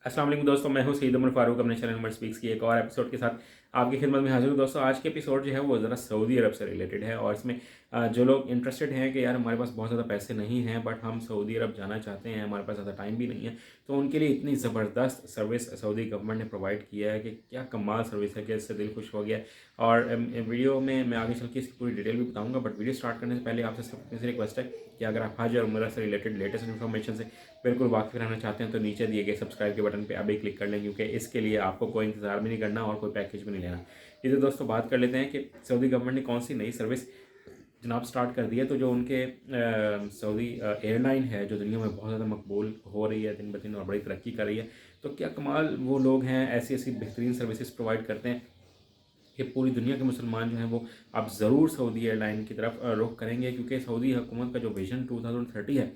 अस्सलाम वालेकुम दोस्तों, मैं हूं सईद उमर फारूक अपने चैनल उमर स्पीक्स की एक और एपिसोड के साथ आपकी खिदमत में हाजिर हूं। दोस्तों आज के एपिसोड जो है वो ज़रा सऊदी अरब से रिलेटेड है और इसमें जो लोग इंटरेस्टेड हैं कि यार हमारे पास बहुत ज़्यादा पैसे नहीं हैं बट हम सऊदी अरब जाना चाहते हैं, हमारे पास ज़्यादा टाइम भी नहीं है, तो उनके लिए इतनी ज़बरदस्त सर्विस सऊदी गवर्नमेंट ने प्रोवाइड किया है कि क्या कमाल सर्विस है कि इससे दिल खुश हो गया। और वीडियो में मैं आगे चल के इसकी पूरी डिटेल भी बताऊँगा, बट वीडियो स्टार्ट करने से पहले आपसे सबसे रिक्वेस्ट है कि अगर आप हज और उम्रा से रिलेटेड लेटेस्ट इन्फॉर्मेशन से बिल्कुल वाकिफ रहना चाहते हैं तो नीचे दिए गए सब्सक्राइब के बटन पे अभी क्लिक कर लें, क्योंकि इसके लिए आपको कोई इंतजार भी नहीं करना और कोई पैकेज भी नहीं लेना। इधर दोस्तों बात कर लेते हैं कि सऊदी गवर्नमेंट ने कौन सी नई सर्विस जनाब स्टार्ट कर दी है। तो जो उनके सऊदी एयरलाइन है जो दुनिया में बहुत ज़्यादा मकबूल हो रही है दिन ब दिन और बड़ी तरक्की कर रही है, तो क्या कमाल वो लोग हैं, ऐसी ऐसी बेहतरीन सर्विसेज प्रोवाइड करते हैं कि पूरी दुनिया के मुसलमान जो हैं वो अब ज़रूर सऊदी एयरलाइन की तरफ रुख करेंगे, क्योंकि सऊदी हुकूमत का जो विजन 2030 है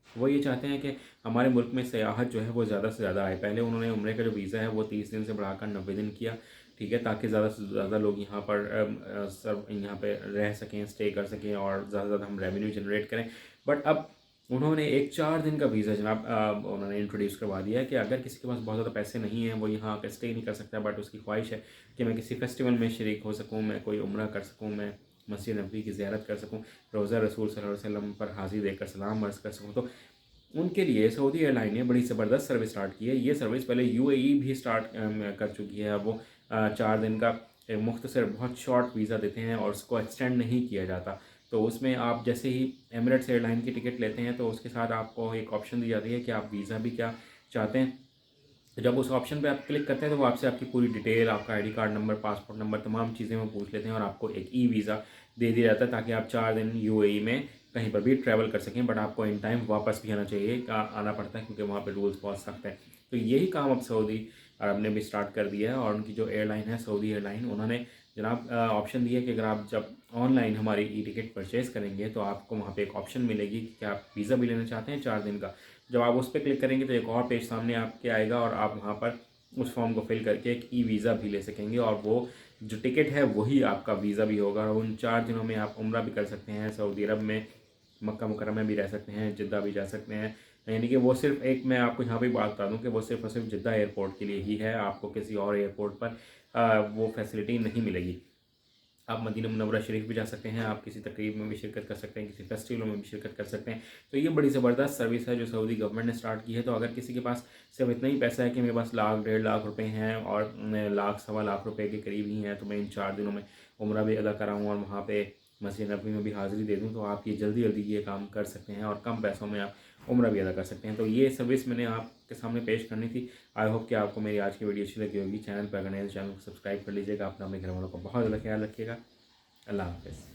वो ये चाहते हैं कि हमारे मुल्क में सयाहत जो है वो ज़्यादा से ज़्यादा आए। पहले उन्होंने उम्रे का जो वीज़ा है वो 30 दिन से बढ़ाकर 90 दिन किया, ठीक है, ताकि ज़्यादा से ज़्यादा लोग यहाँ पर सब यहाँ पे रह सकें, स्टे कर सकें और ज़्यादा से ज़्यादा हम रेवेन्यू जनरेट करें। बट अब उन्होंने एक 4 दिन का वीज़ा जनाब उन्होंने इंट्रोड्यूस करवा दिया है कि अगर किसी के पास बहुत ज़्यादा पैसे नहीं हैं, वो यहाँ आकर स्टे नहीं कर सकता, बट उसकी ख्वाहिश है कि मैं किसी फेस्टिवल में शरीक हो सकूँ, मैं कोई उम्रा कर सकूँ, मैं मस्जिद नबी की ज़ियारत कर सकूँ, रोज़ा रसूल सल्लल्लाहु अलैहि वसल्लम पर हाज़िरी देकर सलाम अर्ज़ कर सकूँ, तो उनके लिए सऊदी एयरलाइन ने बड़ी ज़बरदस्त सर्विस स्टार्ट की है। ये सर्विस पहले यूएई भी स्टार्ट कर चुकी है। अब वो 4 दिन का मुख्तसर बहुत शॉर्ट वीज़ा देते हैं और उसको एक्सटेंड नहीं किया जाता। तो उसमें आप जैसे ही एमिरेट्स एयरलाइन की टिकट लेते हैं तो उसके साथ आपको एक ऑप्शन दी जाती है कि आप वीज़ा भी क्या चाहते हैं। तो जब उस ऑप्शन पे आप क्लिक करते हैं तो वो आपसे आपकी पूरी डिटेल, आपका ID card number, passport number, तमाम चीज़ें वो पूछ लेते हैं और आपको एक ई वीज़ा दे दिया जाता है ताकि आप 4 दिन यूएई में कहीं पर भी ट्रैवल कर सकें। बट आपको इन टाइम वापस भी आना चाहिए, आना पड़ता है, क्योंकि वहाँ पे रूल्स बहुत सख्त हैं। तो यही काम अब सऊदी अरब ने भी स्टार्ट कर दिया है और उनकी जो एयरलाइन है सऊदी एयरलाइन, उन्होंने जनाब ऑप्शन दिया है कि अगर आप जब ऑनलाइन हमारी ई टिकट परचेज़ करेंगे तो आपको वहाँ पे एक ऑप्शन मिलेगी कि आप वीज़ा भी लेना चाहते हैं 4 दिन का। जब आप उस पर क्लिक करेंगे तो एक और पेज सामने आपके आएगा और आप वहाँ पर उस फॉर्म को फिल करके एक ई वीज़ा भी ले सकेंगे और वो जो टिकट है वही आपका वीज़ा भी होगा और उन 4 दिनों में आप उम्रा भी कर सकते हैं, सऊदी अरब में मक्का मुकर्रमा में भी रह सकते हैं, जिद्दा भी जा सकते हैं। यानी कि वो सिर्फ एक, मैं आपको यहाँ पे बात बता दूँ कि वो सिर्फ और सिर्फ जिद्दा एयरपोर्ट के लिए ही है, आपको किसी और एयरपोर्ट पर वो फैसिलिटी नहीं मिलेगी। आप मदीना मुनव्वरा शरीफ भी जा सकते हैं, आप किसी तकरीब में भी शिरकत कर सकते हैं, किसी फेस्टिवलों में भी शिरकत कर सकते हैं। तो ये बड़ी ज़बरदस्त सर्विस है जो सऊदी गवर्नमेंट ने स्टार्ट की है। तो अगर किसी के पास सिर्फ इतना ही पैसा है कि मेरे पास लाख 1.5 लाख रुपए हैं और लाख सवा लाख रुपए के करीब ही हैं, तो मैं इन 4 दिनों में उम्रा भी अदा कराऊँ और वहाँ पे मस्जिद नबी में भी हाज़िरी दे दूँ, तो आप ये जल्दी जल्दी ये काम कर सकते हैं और कम पैसों में आप उम्रा भी अदा कर सकते हैं। तो ये सर्विस मैंने आपके सामने पेश करनी थी। आई होप कि आपको मेरी आज की वीडियो अच्छी लगी होगी। चैनल पर अगर नए तो चैनल को सब्सक्राइब कर लीजिएगा। अपना अपने घर वालों का बहुत ज़्यादा ख्याल रखिएगा। अल्लाह हाफ़िज़।